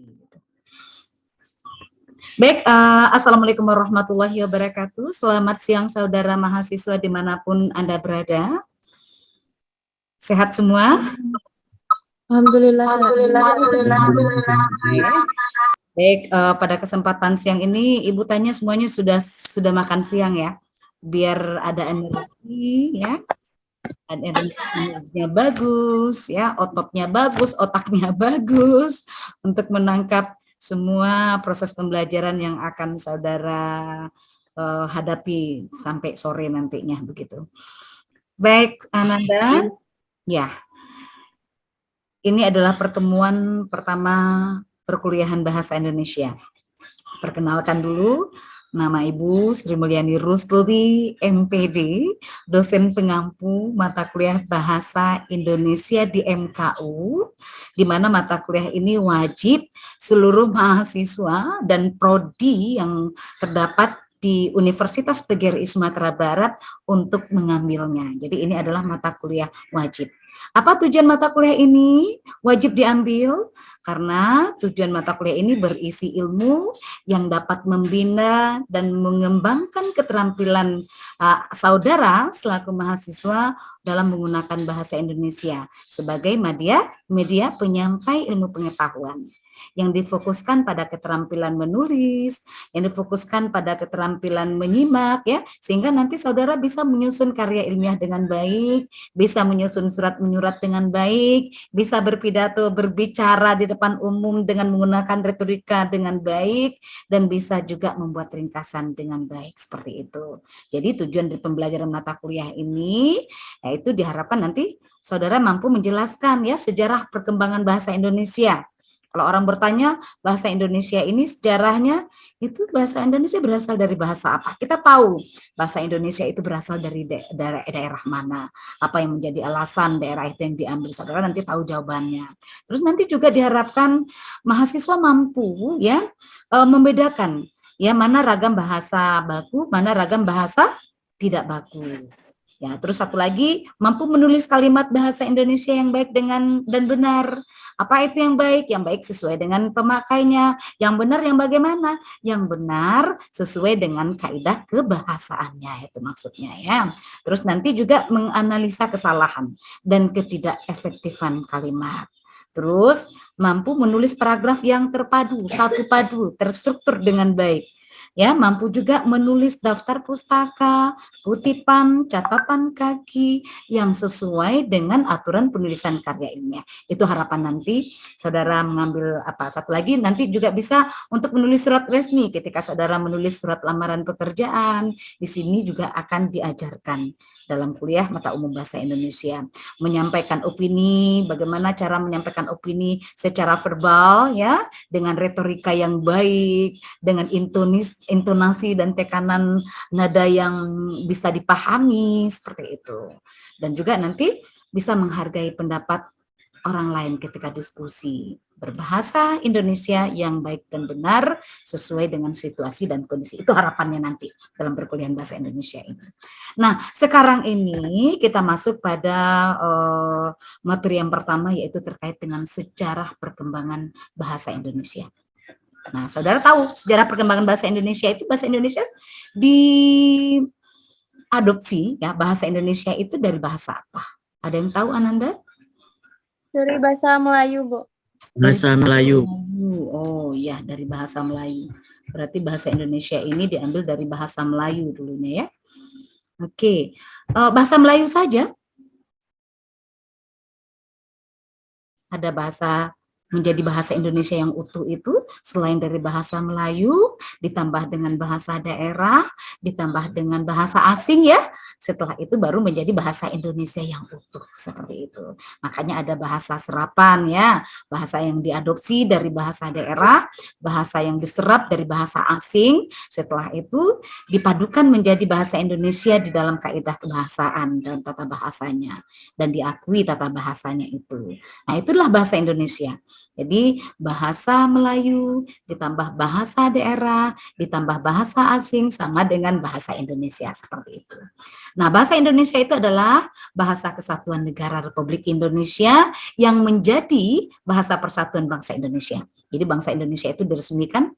Gitu. Baik, Assalamualaikum warahmatullahi wabarakatuh. Selamat siang saudara mahasiswa dimanapun Anda berada. Sehat semua? Alhamdulillah. Baik, pada kesempatan siang ini Ibu tanya semuanya sudah makan siang ya, biar ada energi ya, ada energinya bagus ya, ototnya bagus, otaknya bagus untuk menangkap semua proses pembelajaran yang akan saudara hadapi sampai sore nantinya begitu. Baik, Ananda, ya. Ini adalah pertemuan pertama perkuliahan bahasa Indonesia. Perkenalkan dulu, nama Ibu Sri Mulyani Rusli, MPD, dosen pengampu mata kuliah Bahasa Indonesia di MKU, di mana mata kuliah ini wajib seluruh mahasiswa dan prodi yang terdapat di Universitas PGRI Sumatera Barat untuk mengambilnya. Jadi ini adalah mata kuliah wajib. Apa tujuan mata kuliah ini? Wajib diambil karena tujuan mata kuliah ini berisi ilmu yang dapat membina dan mengembangkan keterampilan saudara selaku mahasiswa dalam menggunakan bahasa Indonesia sebagai media penyampai ilmu pengetahuan yang difokuskan pada keterampilan menulis, yang difokuskan pada keterampilan menyimak ya, sehingga nanti saudara bisa menyusun karya ilmiah dengan baik, bisa menyusun surat menyurat dengan baik, bisa berpidato berbicara di depan umum dengan menggunakan retorika dengan baik, dan bisa juga membuat ringkasan dengan baik seperti itu. Jadi tujuan dari pembelajaran mata kuliah ini yaitu diharapkan nanti saudara mampu menjelaskan ya sejarah perkembangan bahasa Indonesia. Kalau orang bertanya bahasa Indonesia ini sejarahnya, itu bahasa Indonesia berasal dari bahasa apa? Kita tahu bahasa Indonesia itu berasal dari daerah mana, apa yang menjadi alasan daerah itu yang diambil. Saudara nanti tahu jawabannya. Terus nanti juga diharapkan mahasiswa mampu ya membedakan ya mana ragam bahasa baku, mana ragam bahasa tidak baku. Ya, terus satu lagi, mampu menulis kalimat bahasa Indonesia yang baik dan benar. Apa itu yang baik? Yang baik sesuai dengan pemakainya. Yang benar yang bagaimana? Yang benar sesuai dengan kaidah kebahasaannya, itu maksudnya ya. Terus nanti juga menganalisa kesalahan dan ketidakefektifan kalimat. Terus mampu menulis paragraf yang terpadu, satu padu, terstruktur dengan baik. Ya, mampu juga menulis daftar pustaka, kutipan, catatan kaki yang sesuai dengan aturan penulisan karya ilmiah. Itu harapan nanti saudara mengambil apa? Satu lagi nanti juga bisa untuk menulis surat resmi ketika saudara menulis surat lamaran pekerjaan. Di sini juga akan diajarkan dalam kuliah mata umum bahasa Indonesia, menyampaikan opini, bagaimana cara menyampaikan opini secara verbal ya, dengan retorika yang baik, dengan intonasi dan tekanan nada yang bisa dipahami seperti itu. Dan juga nanti bisa menghargai pendapat orang lain ketika diskusi, berbahasa Indonesia yang baik dan benar sesuai dengan situasi dan kondisi. Itu harapannya nanti dalam perkuliahan bahasa Indonesia ini. Nah, sekarang ini kita masuk pada materi yang pertama, yaitu terkait dengan sejarah perkembangan bahasa Indonesia. Nah, saudara tahu sejarah perkembangan bahasa Indonesia itu, bahasa Indonesia diadopsi ya, bahasa Indonesia itu dari bahasa apa? Ada yang tahu, Ananda? Dari bahasa Melayu, Bu. Bahasa Melayu. Oh iya, dari bahasa Melayu. Berarti bahasa Indonesia ini diambil dari bahasa Melayu dulunya ya. Oke, bahasa Melayu saja. Ada bahasa menjadi bahasa Indonesia yang utuh itu selain dari bahasa Melayu, ditambah dengan bahasa daerah, ditambah dengan bahasa asing ya. Setelah itu baru menjadi bahasa Indonesia yang utuh seperti itu. Makanya ada bahasa serapan ya, bahasa yang diadopsi dari bahasa daerah, bahasa yang diserap dari bahasa asing. Setelah itu dipadukan menjadi bahasa Indonesia di dalam kaidah kebahasaan dan tata bahasanya, dan diakui tata bahasanya itu. Nah, itulah bahasa Indonesia. Jadi bahasa Melayu ditambah bahasa daerah ditambah bahasa asing sama dengan bahasa Indonesia seperti itu. Nah, bahasa Indonesia itu adalah bahasa kesatuan negara Republik Indonesia yang menjadi bahasa persatuan bangsa Indonesia. Jadi bangsa Indonesia itu diresmikan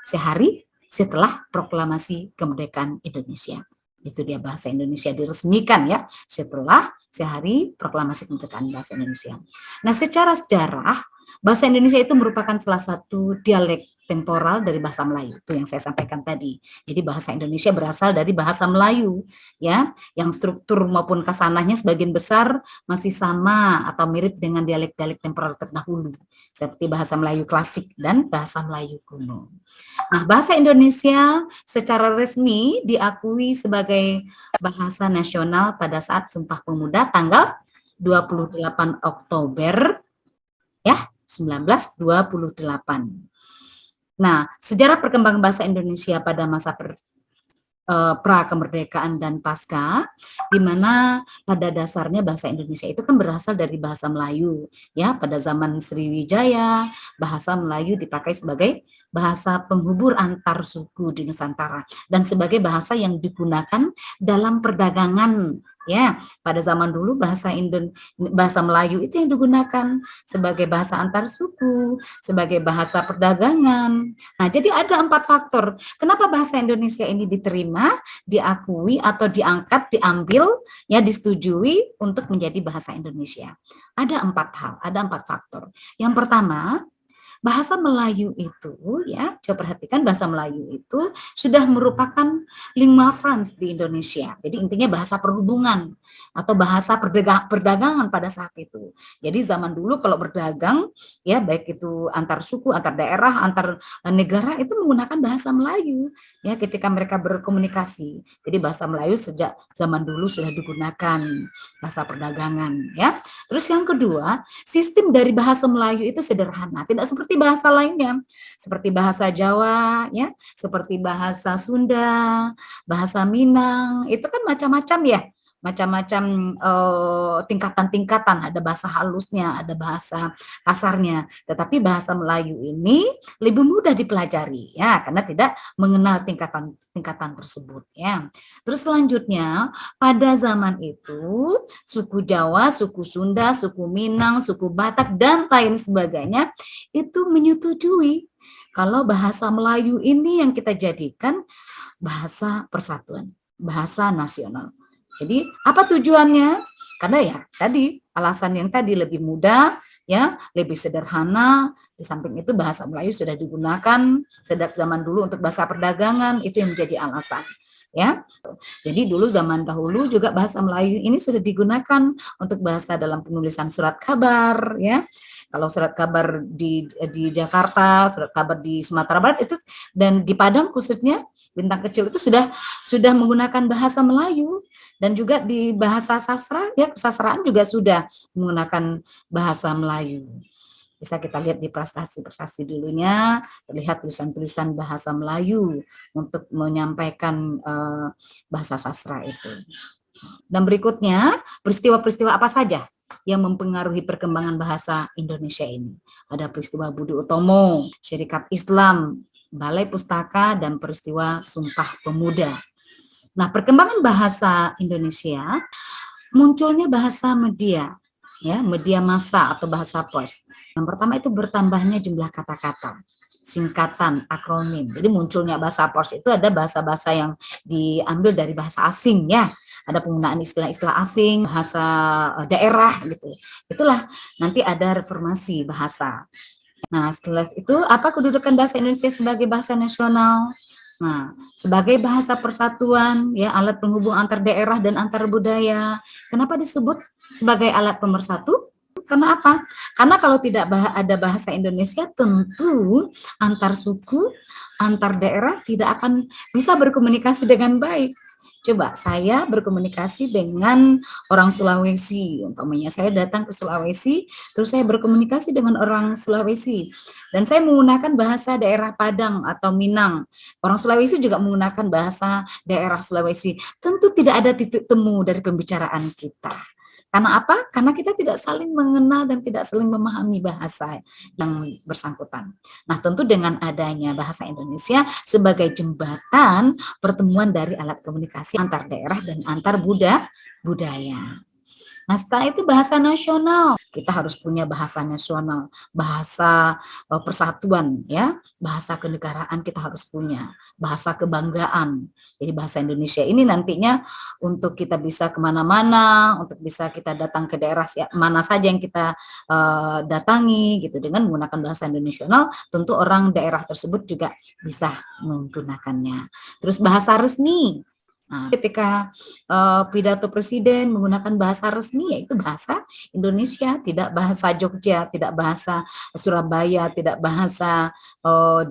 sehari setelah proklamasi kemerdekaan Indonesia. Itu dia bahasa Indonesia diresmikan ya setelah sehari proklamasi kemerdekaan bahasa Indonesia. Nah, secara sejarah bahasa Indonesia itu merupakan salah satu dialek temporal dari bahasa Melayu, itu yang saya sampaikan tadi. Jadi bahasa Indonesia berasal dari bahasa Melayu, ya, yang struktur maupun kasanahnya sebagian besar masih sama atau mirip dengan dialek-dialek temporal terdahulu, seperti bahasa Melayu klasik dan bahasa Melayu kuno. Nah, bahasa Indonesia secara resmi diakui sebagai bahasa nasional pada saat Sumpah Pemuda tanggal 28 Oktober ya 1928. Nah, sejarah perkembangan bahasa Indonesia pada masa pra kemerdekaan dan pasca, di mana pada dasarnya bahasa Indonesia itu kan berasal dari bahasa Melayu, ya. Pada zaman Sriwijaya, bahasa Melayu dipakai sebagai bahasa penghubung antar suku di Nusantara dan sebagai bahasa yang digunakan dalam perdagangan. Ya, pada zaman dulu bahasa Melayu itu yang digunakan sebagai bahasa antar suku, sebagai bahasa perdagangan. Nah, jadi ada 4 faktor. Kenapa bahasa Indonesia ini diterima, diakui atau diangkat, diambil, ya disetujui untuk menjadi bahasa Indonesia? Ada 4 hal, ada 4 faktor. Yang pertama, bahasa Melayu itu ya, coba perhatikan bahasa Melayu itu sudah merupakan lingua franca di Indonesia. Jadi intinya bahasa perhubungan atau bahasa perdagangan pada saat itu. Jadi zaman dulu kalau berdagang ya baik itu antar suku, antar daerah, antar negara itu menggunakan bahasa Melayu ya ketika mereka berkomunikasi. Jadi bahasa Melayu sejak zaman dulu sudah digunakan bahasa perdagangan ya. Terus yang kedua, sistem dari bahasa Melayu itu sederhana, tidak seperti bahasa lainnya, seperti bahasa Jawa, ya, seperti bahasa Sunda, bahasa Minang, itu kan macam-macam ya, macam-macam tingkatan-tingkatan, ada bahasa halusnya, ada bahasa kasarnya. Tetapi bahasa Melayu ini lebih mudah dipelajari, ya, karena tidak mengenal tingkatan tersebut, ya. Terus selanjutnya, pada zaman itu suku Jawa, suku Sunda, suku Minang, suku Batak dan lain sebagainya itu menyetujui kalau bahasa Melayu ini yang kita jadikan bahasa persatuan, bahasa nasional. Jadi apa tujuannya? Karena ya tadi alasan yang tadi lebih mudah, ya lebih sederhana. Di samping itu bahasa Melayu sudah digunakan sejak zaman dulu untuk bahasa perdagangan, itu yang menjadi alasan. Ya, jadi dulu zaman dahulu juga bahasa Melayu ini sudah digunakan untuk bahasa dalam penulisan surat kabar, ya. Kalau surat kabar di Jakarta, surat kabar di Sumatera Barat itu dan di Padang khususnya Bintang Kecil itu sudah menggunakan bahasa Melayu dan juga di bahasa sastra ya kesastraan juga sudah menggunakan bahasa Melayu. Bisa kita lihat di prestasi-prestasi dulunya, terlihat tulisan-tulisan bahasa Melayu untuk menyampaikan bahasa sastra itu. Dan berikutnya, peristiwa-peristiwa apa saja yang mempengaruhi perkembangan bahasa Indonesia ini? Ada peristiwa Budi Utomo, Syarikat Islam, Balai Pustaka, dan peristiwa Sumpah Pemuda. Nah, perkembangan bahasa Indonesia, munculnya bahasa media, ya, media massa atau bahasa pers. Yang pertama itu bertambahnya jumlah kata-kata, singkatan, akronim. Jadi munculnya bahasa pers itu ada bahasa-bahasa yang diambil dari bahasa asing ya. Ada penggunaan istilah-istilah asing, bahasa daerah gitu. Itulah nanti ada reformasi bahasa. Nah, setelah itu apa kedudukan bahasa Indonesia sebagai bahasa nasional? Nah, sebagai bahasa persatuan, ya alat penghubung antar daerah dan antar budaya. Kenapa disebut sebagai alat pemersatu? Karena apa? Karena kalau tidak ada bahasa Indonesia, tentu antar suku, antar daerah tidak akan bisa berkomunikasi dengan baik. Coba saya berkomunikasi dengan orang Sulawesi, umpamanya saya datang ke Sulawesi, terus saya berkomunikasi dengan orang Sulawesi, dan saya menggunakan bahasa daerah Padang atau Minang. Orang Sulawesi juga menggunakan bahasa daerah Sulawesi. Tentu tidak ada titik temu dari pembicaraan kita. Karena apa? Karena kita tidak saling mengenal dan tidak saling memahami bahasa yang bersangkutan. Nah, tentu dengan adanya bahasa Indonesia sebagai jembatan pertemuan dari alat komunikasi antar daerah dan antar budaya. Nah, setelah itu bahasa nasional. Kita harus punya bahasa nasional, bahasa persatuan, ya, bahasa kenegaraan kita harus punya, bahasa kebanggaan. Jadi bahasa Indonesia ini nantinya untuk kita bisa kemana-mana, untuk bisa kita datang ke daerah mana saja yang kita datangi, gitu, dengan menggunakan bahasa Indonesia. Tentu orang daerah tersebut juga bisa menggunakannya. Terus bahasa resmi. Nah, ketika pidato presiden menggunakan bahasa resmi, yaitu bahasa Indonesia, tidak bahasa Jogja, tidak bahasa Surabaya, tidak bahasa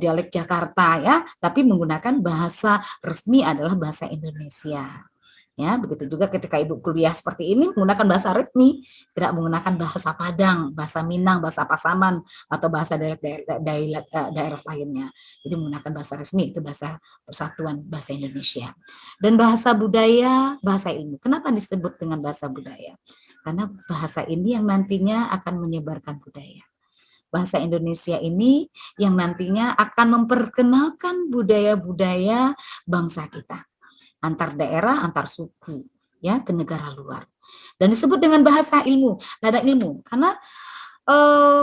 dialek Jakarta, ya, tapi menggunakan bahasa resmi adalah bahasa Indonesia. Ya, begitu juga ketika Ibu kuliah seperti ini menggunakan bahasa resmi, tidak menggunakan bahasa Padang, bahasa Minang, bahasa Pasaman, atau bahasa daerah lainnya. Jadi menggunakan bahasa resmi, itu bahasa persatuan, bahasa Indonesia. Dan bahasa budaya, bahasa ilmu. Kenapa disebut dengan bahasa budaya? Karena bahasa ini yang nantinya akan menyebarkan budaya. Bahasa Indonesia ini yang nantinya akan memperkenalkan budaya-budaya bangsa kita, antar daerah, antar suku, ya, ke negara luar. Dan disebut dengan bahasa ilmu, ladang ilmu. Karena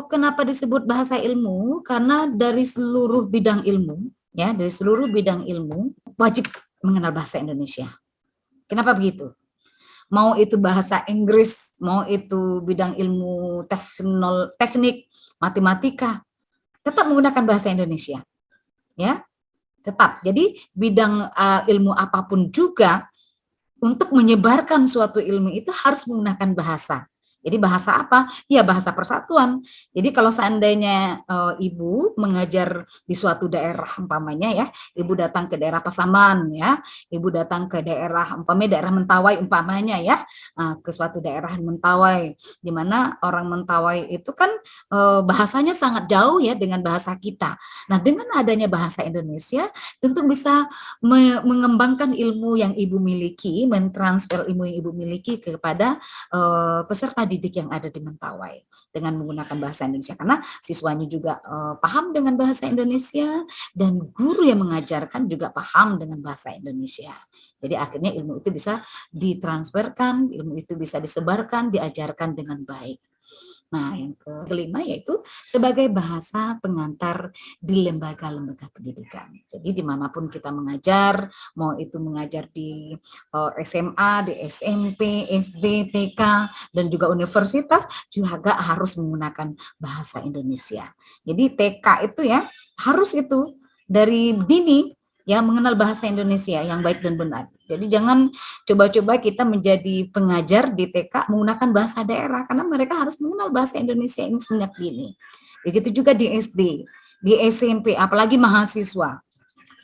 kenapa disebut bahasa ilmu? Karena dari seluruh bidang ilmu, ya, dari seluruh bidang ilmu wajib mengenal bahasa Indonesia. Kenapa begitu? Mau itu bahasa Inggris, mau itu bidang ilmu teknik, matematika, tetap menggunakan bahasa Indonesia, ya. Tetap. Jadi bidang ilmu apapun juga untuk menyebarkan suatu ilmu itu harus menggunakan bahasa. Jadi bahasa apa? Ya bahasa persatuan. Jadi kalau seandainya Ibu mengajar di suatu daerah umpamanya, ya, Ibu datang ke daerah Pasaman, ya, Ibu datang ke daerah umpamanya daerah Mentawai umpamanya, ya, ke suatu daerah Mentawai, di mana orang Mentawai itu kan bahasanya sangat jauh, ya, dengan bahasa kita. Nah, dengan adanya bahasa Indonesia tentu bisa mengembangkan ilmu yang Ibu miliki, mentransfer ilmu yang Ibu miliki kepada peserta didik yang ada di Mentawai dengan menggunakan bahasa Indonesia, karena siswanya juga paham dengan bahasa Indonesia dan guru yang mengajarkan juga paham dengan bahasa Indonesia. Jadi akhirnya ilmu itu bisa ditransferkan, ilmu itu bisa disebarkan, diajarkan dengan baik. Nah, yang kelima yaitu sebagai bahasa pengantar di lembaga-lembaga pendidikan. Jadi dimanapun kita mengajar, mau itu mengajar di SMA, di SMP, SD, TK, dan juga universitas, juga harus menggunakan bahasa Indonesia. Jadi TK itu, ya, harus itu dari dini, ya, mengenal bahasa Indonesia yang baik dan benar. Jadi jangan coba-coba kita menjadi pengajar di TK menggunakan bahasa daerah, karena mereka harus mengenal bahasa Indonesia ini sejak dini. Begitu juga di SD, di SMP, apalagi mahasiswa.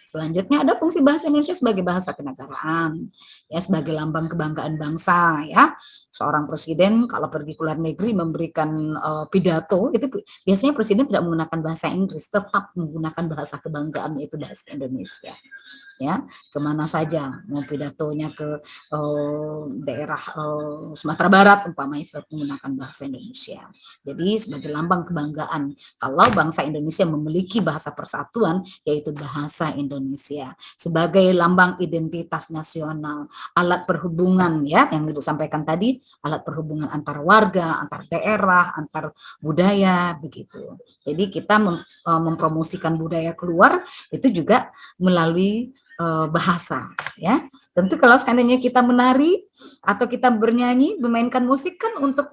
Selanjutnya ada fungsi bahasa Indonesia sebagai bahasa kenegaraan, ya, sebagai lambang kebanggaan bangsa, ya. Seorang presiden kalau pergi ke luar negeri memberikan pidato, itu biasanya presiden tidak menggunakan bahasa Inggris, tetap menggunakan bahasa kebanggaan, yaitu bahasa Indonesia. Ya, kemana saja, mau pidatonya ke daerah Sumatera Barat umpamanya, tetap menggunakan bahasa Indonesia. Jadi sebagai lambang kebanggaan kalau bangsa Indonesia memiliki bahasa persatuan, yaitu bahasa Indonesia sebagai lambang identitas nasional, alat perhubungan, ya, yang Ibu sampaikan tadi, alat perhubungan antar warga, antar daerah, antar budaya, begitu. Jadi kita mempromosikan budaya keluar itu juga melalui bahasa, ya. Tentu kalau seandainya kita menari atau kita bernyanyi, memainkan musik kan untuk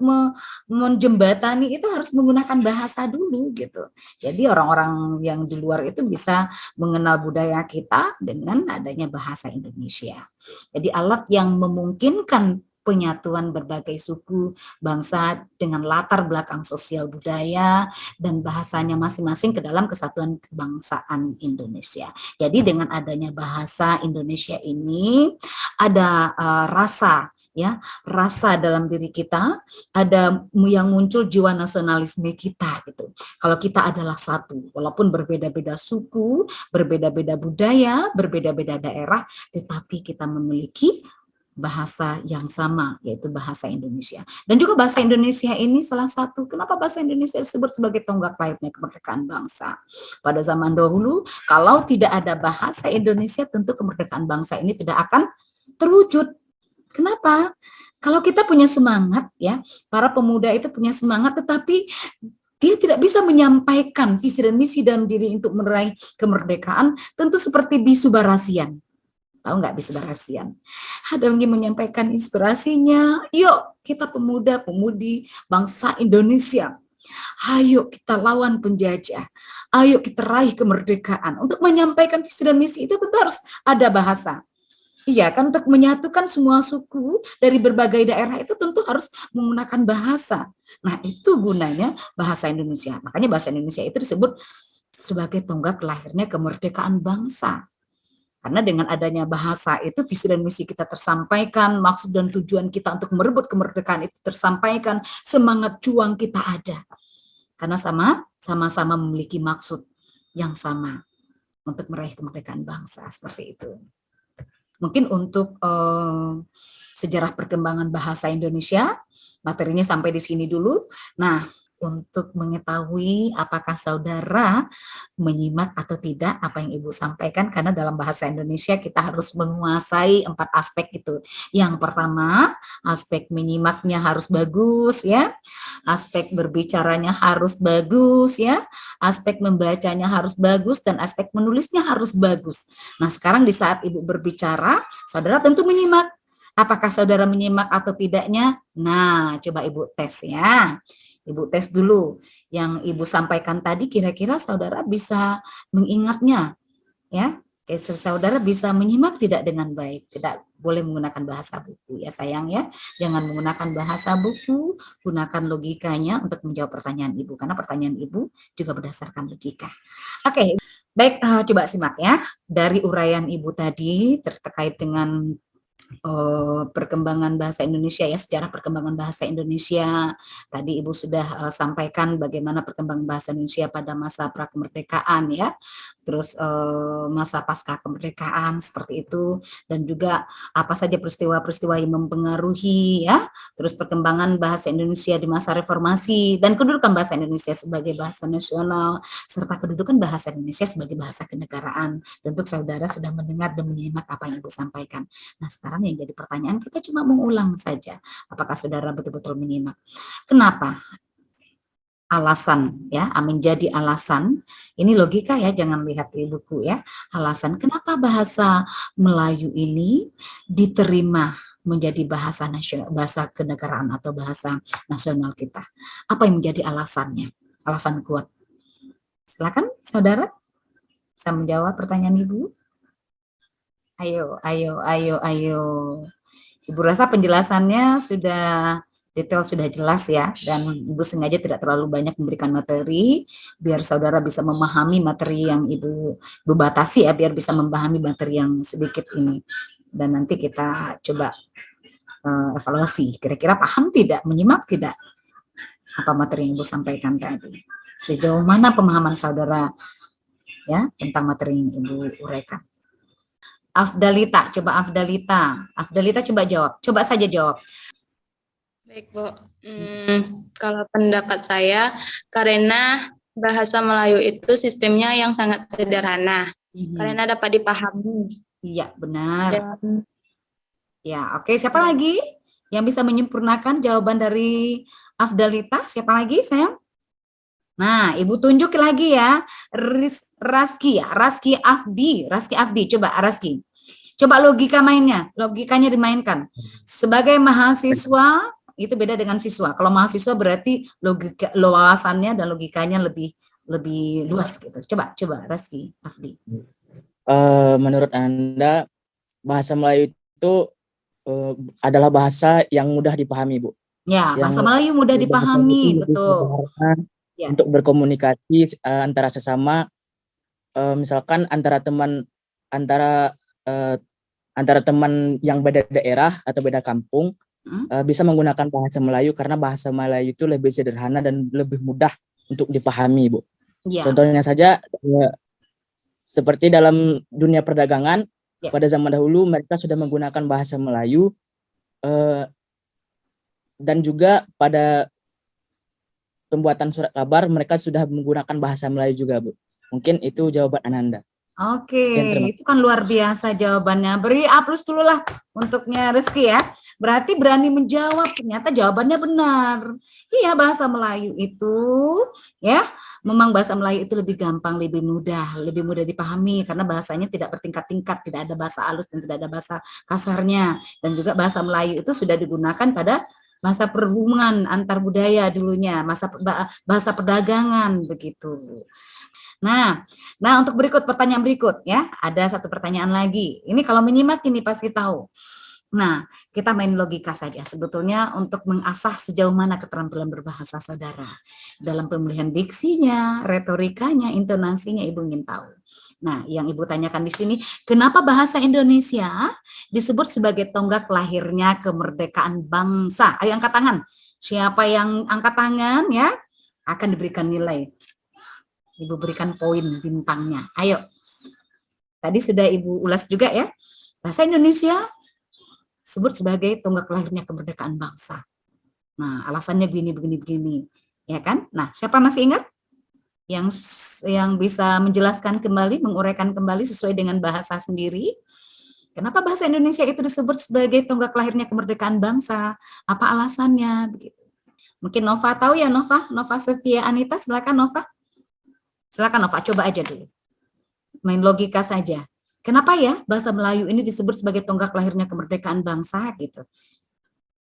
menjembatani itu harus menggunakan bahasa dulu, gitu. Jadi orang-orang yang di luar itu bisa mengenal budaya kita dengan adanya bahasa Indonesia. Jadi alat yang memungkinkan penyatuan berbagai suku, bangsa dengan latar belakang sosial budaya dan bahasanya masing-masing ke dalam kesatuan kebangsaan Indonesia. Jadi dengan adanya bahasa Indonesia ini ada rasa, ya, rasa dalam diri kita, ada yang muncul jiwa nasionalisme kita, gitu. Kalau kita adalah satu, walaupun berbeda-beda suku, berbeda-beda budaya, berbeda-beda daerah, tetapi kita memiliki bahasa yang sama, yaitu bahasa Indonesia. Dan juga bahasa Indonesia ini salah satu, kenapa bahasa Indonesia disebut sebagai tonggak lahirnya kemerdekaan bangsa. Pada zaman dahulu, kalau tidak ada bahasa Indonesia, tentu kemerdekaan bangsa ini tidak akan terwujud. Kenapa? Kalau kita punya semangat, ya, para pemuda itu punya semangat, tetapi dia tidak bisa menyampaikan visi dan misi dalam diri untuk meraih kemerdekaan, tentu seperti bisu barasian. Tahu nggak bisu barasian? Ada yang ingin menyampaikan inspirasinya, yuk kita pemuda-pemudi bangsa Indonesia, ayo kita lawan penjajah, ayo kita raih kemerdekaan. Untuk menyampaikan visi dan misi itu tentu harus ada bahasa. Iya kan, untuk menyatukan semua suku dari berbagai daerah itu tentu harus menggunakan bahasa. Nah, itu gunanya bahasa Indonesia. Makanya bahasa Indonesia itu disebut sebagai tonggak lahirnya kemerdekaan bangsa. Karena dengan adanya bahasa itu visi dan misi kita tersampaikan, maksud dan tujuan kita untuk merebut kemerdekaan itu tersampaikan, semangat juang kita ada. Karena sama-sama memiliki maksud yang sama untuk meraih kemerdekaan bangsa, seperti itu. Mungkin untuk sejarah perkembangan bahasa Indonesia, materinya sampai di sini dulu. Nah, untuk mengetahui apakah saudara menyimak atau tidak apa yang Ibu sampaikan, karena dalam bahasa Indonesia kita harus menguasai 4 aspek itu. Yang pertama, aspek menyimaknya harus bagus, ya. Aspek berbicaranya harus bagus, ya. Aspek membacanya harus bagus, dan aspek menulisnya harus bagus. Nah, sekarang di saat Ibu berbicara, saudara tentu menyimak. Apakah saudara menyimak atau tidaknya? Nah, coba Ibu tes, ya. Ibu tes dulu. Yang Ibu sampaikan tadi kira-kira saudara bisa mengingatnya, ya. Saudara bisa menyimak tidak dengan baik. Tidak boleh menggunakan bahasa buku, ya sayang, ya. Jangan menggunakan bahasa buku, gunakan logikanya untuk menjawab pertanyaan Ibu, karena pertanyaan Ibu juga berdasarkan logika. Oke, baik, coba simak, ya. Dari uraian Ibu tadi terkait dengan perkembangan bahasa Indonesia, ya, sejarah perkembangan bahasa Indonesia. Tadi Ibu sudah sampaikan bagaimana perkembangan bahasa Indonesia pada masa prakemerdekaan, ya. Terus masa pasca kemerdekaan seperti itu, dan juga apa saja peristiwa-peristiwa yang mempengaruhi, ya. Terus perkembangan bahasa Indonesia di masa reformasi dan kedudukan bahasa Indonesia sebagai bahasa nasional serta kedudukan bahasa Indonesia sebagai bahasa kenegaraan. Tentu saudara sudah mendengar dan menyimak apa yang Ibu sampaikan. Nah, sekarang yang jadi pertanyaan, kita cuma mengulang saja. Apakah saudara betul-betul menyimak? Kenapa? Alasan, ya, menjadi alasan. Ini logika, ya, jangan lihat di buku, ya. Alasan kenapa bahasa Melayu ini diterima menjadi bahasa nasional, bahasa kenegaraan atau bahasa nasional kita. Apa yang menjadi alasannya? Alasan kuat. Silakan, saudara, bisa menjawab pertanyaan Ibu. Ayo, ayo, ayo, ayo. Ibu rasa penjelasannya sudah detail, sudah jelas, ya, dan Ibu sengaja tidak terlalu banyak memberikan materi biar saudara bisa memahami materi yang Ibu batasi, ya, biar bisa memahami materi yang sedikit ini. Dan nanti kita coba evaluasi, kira-kira paham tidak, menyimak tidak apa materi yang Ibu sampaikan tadi. Sejauh mana pemahaman saudara, ya, tentang materi yang Ibu uraikan. Afdalita, coba Afdalita. Afdalita coba jawab. Coba saja jawab. Baik, Bu. Kalau pendapat saya, karena bahasa Melayu itu sistemnya yang sangat sederhana, karena dapat dipahami. Iya, benar. Dan, ya, oke. Siapa lagi yang bisa menyempurnakan jawaban dari Afdalita? Siapa lagi, sayang? Nah, Ibu tunjuk lagi, ya. Raski, ya. Raski Afdi. Raski Afdi, coba Raski. Coba logikanya dimainkan. Sebagai mahasiswa, itu beda dengan siswa. Kalau mahasiswa berarti logika, wawasannya dan logikanya lebih luas gitu. Coba Raski Afdi. Menurut Anda, bahasa Melayu itu adalah bahasa yang mudah dipahami, Bu. Ya, bahasa Melayu mudah dipahami, betul. Ya. Untuk berkomunikasi antara sesama, misalkan antara teman yang beda daerah atau beda kampung, bisa menggunakan bahasa Melayu karena bahasa Melayu itu lebih sederhana dan lebih mudah untuk dipahami, Bu. Ya. Contohnya saja, seperti dalam dunia perdagangan, pada zaman dahulu mereka sudah menggunakan bahasa Melayu dan juga pada pembuatan surat kabar mereka sudah menggunakan bahasa Melayu juga, Bu. Mungkin itu jawaban Ananda. Oke, Sekian, itu kan luar biasa jawabannya. Beri A+ dulu lah untuknya Rizky ya. Berarti berani menjawab, ternyata jawabannya benar. Iya, bahasa Melayu itu ya, memang bahasa Melayu itu lebih gampang, lebih mudah dipahami karena bahasanya tidak bertingkat-tingkat, tidak ada bahasa halus dan tidak ada bahasa kasarnya. Dan juga bahasa Melayu itu sudah digunakan pada masa perhubungan antar budaya dulunya, bahasa perdagangan begitu. Nah, untuk pertanyaan berikut ya, ada satu pertanyaan lagi. Ini kalau menyimak ini pasti tahu. Nah, kita main logika saja sebetulnya untuk mengasah sejauh mana keterampilan berbahasa saudara. Dalam pemilihan diksinya, retorikanya, intonasinya, Ibu ingin tahu. Nah, yang Ibu tanyakan di sini, kenapa bahasa Indonesia disebut sebagai tonggak lahirnya kemerdekaan bangsa? Ayo angkat tangan. Siapa yang angkat tangan ya, akan diberikan nilai. Ibu berikan poin bintangnya. Ayo. Tadi sudah Ibu ulas juga ya. Bahasa Indonesia disebut sebagai tonggak lahirnya kemerdekaan bangsa. Nah, alasannya begini. Ya kan? Nah, siapa masih ingat? Yang bisa menjelaskan kembali, menguraikan kembali sesuai dengan bahasa sendiri. Kenapa bahasa Indonesia itu disebut sebagai tonggak lahirnya kemerdekaan bangsa? Apa alasannya? Begitu. Mungkin Nova tahu ya, Nova Sofia Anita, silakan Nova. Silakan Nova, coba aja dulu. Main logika saja. Kenapa ya bahasa Melayu ini disebut sebagai tonggak lahirnya kemerdekaan bangsa gitu?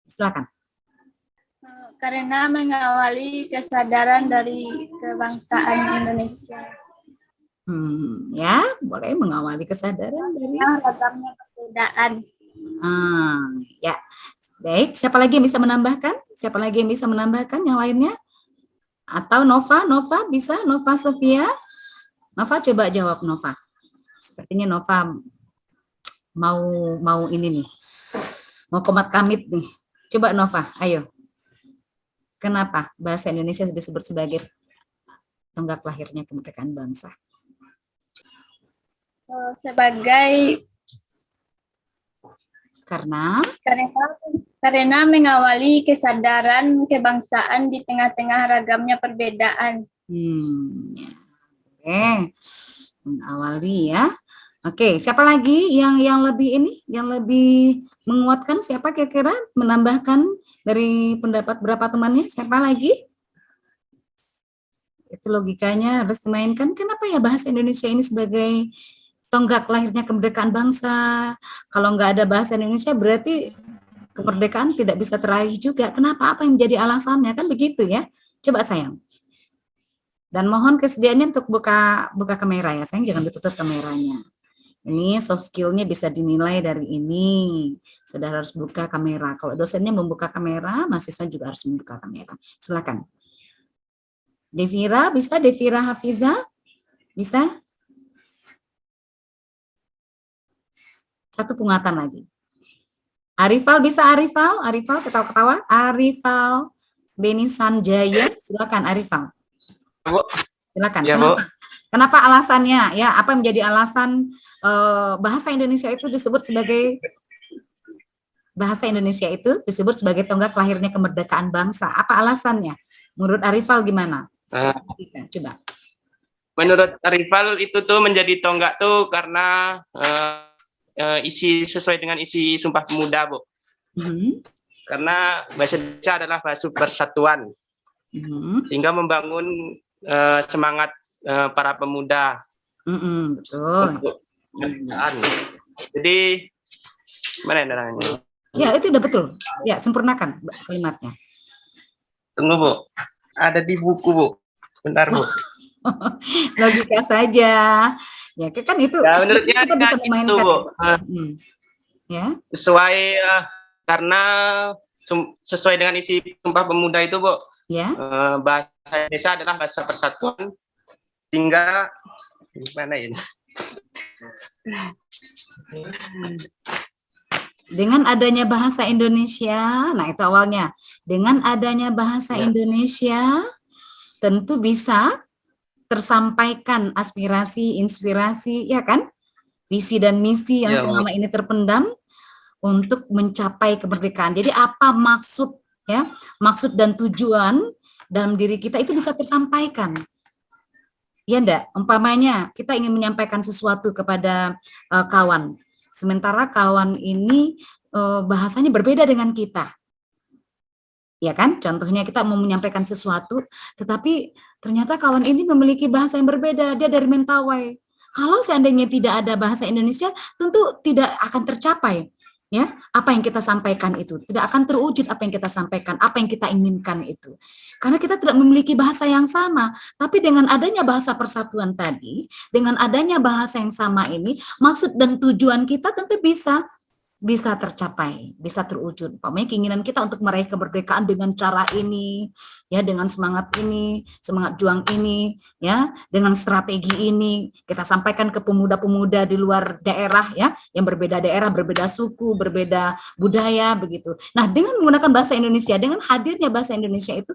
Silakan. Karena mengawali kesadaran dari kebangsaan Indonesia. Ya, boleh mengawali kesadaran dari ragamnya perbedaan. Ya, baik. Siapa lagi yang bisa menambahkan? Yang lainnya? Atau Nova bisa? Nova Sofia? Nova coba jawab Nova. Sepertinya Nova mau ini nih. Mau komat kamit nih. Coba Nova, ayo. Kenapa bahasa Indonesia disebut sebagai tonggak lahirnya kemerdekaan bangsa? Karena mengawali kesadaran kebangsaan di tengah-tengah ragamnya perbedaan. Mengawali ya. Oke, siapa lagi yang lebih menguatkan? Siapa kira-kira menambahkan dari pendapat berapa temannya? Siapa lagi? Itu logikanya harus dimainkan. Kenapa ya bahasa Indonesia ini sebagai tonggak lahirnya kemerdekaan bangsa? Kalau nggak ada bahasa Indonesia berarti kemerdekaan tidak bisa teraih juga. Kenapa? Apa yang menjadi alasannya? Kan begitu ya. Coba sayang. Dan mohon kesediaannya untuk buka kamera ya. Sayang jangan ditutup kameranya. Ini soft skill-nya bisa dinilai dari ini. Sudah harus buka kamera. Kalau dosennya membuka kamera, mahasiswa juga harus membuka kamera. Silakan. Devira, bisa? Devira Hafiza? Bisa? Satu pengatan lagi. Arifal, bisa Arifal? Arifal, ketawa-ketawa. Arifal Beni Sanjaya, silakan Arifal. Bu. Silakan. Ya, Bu. Kenapa alasannya? Ya, apa yang menjadi alasan bahasa Indonesia itu disebut sebagai tonggak lahirnya kemerdekaan bangsa? Apa alasannya? Menurut Arifal gimana? Coba. Menurut Arifal itu tuh menjadi tonggak tuh karena sesuai dengan isi Sumpah Pemuda, Bu. Karena bahasa Indonesia adalah bahasa persatuan, sehingga membangun semangat para pemuda. Betul. Jadi mana namanya? Ya, itu udah betul. Ya, sempurnakan kalimatnya. Tunggu, Bu. Ada di buku, Bu. Bentar, Bu. Logika saja. Ya, kan itu ya, menurutnya kita bisa memainkan. Itu, Bu. Ya. Sesuai karena sesuai dengan isi Sumpah Pemuda itu, Bu. Ya. Bahasa Indonesia adalah bahasa persatuan, sehingga gimana ini? Dengan adanya bahasa Indonesia, nah itu awalnya. Dengan adanya bahasa Indonesia, tentu bisa tersampaikan aspirasi, inspirasi, ya kan? Visi dan misi yang selama ini terpendam untuk mencapai kemerdekaan. Jadi apa maksud ya, maksud dan tujuan dalam diri kita itu bisa tersampaikan. Ya enggak, umpamanya kita ingin menyampaikan sesuatu kepada kawan, sementara kawan ini bahasanya berbeda dengan kita. Ya kan, contohnya kita mau menyampaikan sesuatu, tetapi ternyata kawan ini memiliki bahasa yang berbeda, dia dari Mentawai. Kalau seandainya tidak ada bahasa Indonesia, tentu tidak akan tercapai. Ya, apa yang kita sampaikan itu tidak akan terwujud, apa yang kita sampaikan, apa yang kita inginkan itu, karena kita tidak memiliki bahasa yang sama. Tapi dengan adanya bahasa persatuan tadi, dengan adanya bahasa yang sama ini, maksud dan tujuan kita tentu bisa tercapai, bisa terwujud. Umpamanya keinginan kita untuk meraih kemerdekaan dengan cara ini, ya, dengan semangat ini, semangat juang ini, ya, dengan strategi ini, kita sampaikan ke pemuda-pemuda di luar daerah, ya, yang berbeda daerah, berbeda suku, berbeda budaya, begitu. Nah, dengan menggunakan bahasa Indonesia, dengan hadirnya bahasa Indonesia itu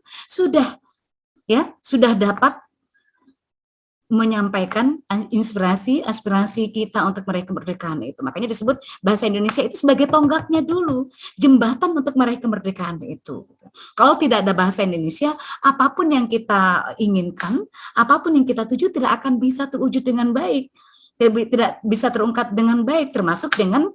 sudah dapat menyampaikan inspirasi, aspirasi kita untuk meraih kemerdekaan itu. Makanya disebut bahasa Indonesia itu sebagai tonggaknya dulu, jembatan untuk meraih kemerdekaan itu. Kalau tidak ada bahasa Indonesia, apapun yang kita inginkan, apapun yang kita tuju tidak akan bisa terwujud dengan baik, tidak bisa terungkap dengan baik, termasuk dengan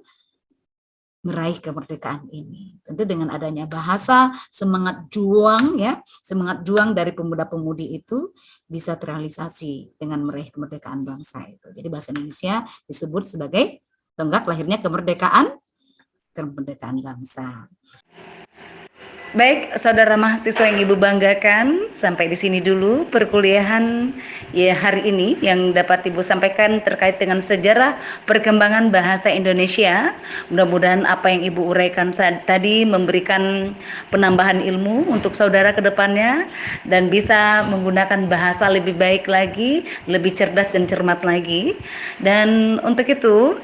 meraih kemerdekaan ini. Tentu dengan adanya bahasa, semangat juang, ya, semangat juang dari pemuda-pemudi itu bisa terrealisasi dengan meraih kemerdekaan bangsa itu. Jadi bahasa Indonesia disebut sebagai tonggak lahirnya kemerdekaan bangsa. Baik, saudara mahasiswa yang Ibu banggakan, sampai di sini dulu perkuliahan ya hari ini yang dapat Ibu sampaikan terkait dengan sejarah perkembangan bahasa Indonesia. Mudah-mudahan apa yang Ibu uraikan tadi memberikan penambahan ilmu untuk saudara ke depannya dan bisa menggunakan bahasa lebih baik lagi, lebih cerdas dan cermat lagi. Dan untuk itu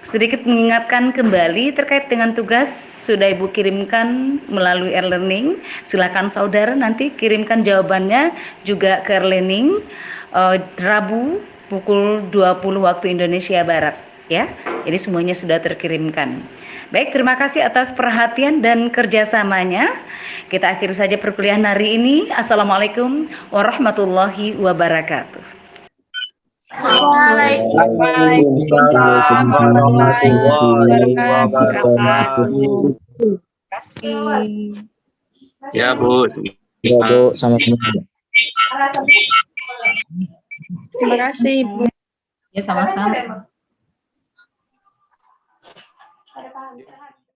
sedikit mengingatkan kembali terkait dengan tugas sudah Ibu kirimkan melalui e-learning. Silakan saudara nanti kirimkan jawabannya juga ke e-learning Rabu pukul 20 waktu Indonesia Barat, ya. Jadi semuanya sudah terkirimkan. Baik, terima kasih atas perhatian dan kerjasamanya. Kita akhiri saja perkuliahan hari ini. Assalamualaikum warahmatullahi wabarakatuh. Waalaikumsalam warahmatullahi wabarakatuh. Terima kasih. Ya, Bu. Ya, Bu, sama-sama. Terima kasih, Bu. Ya, sama-sama.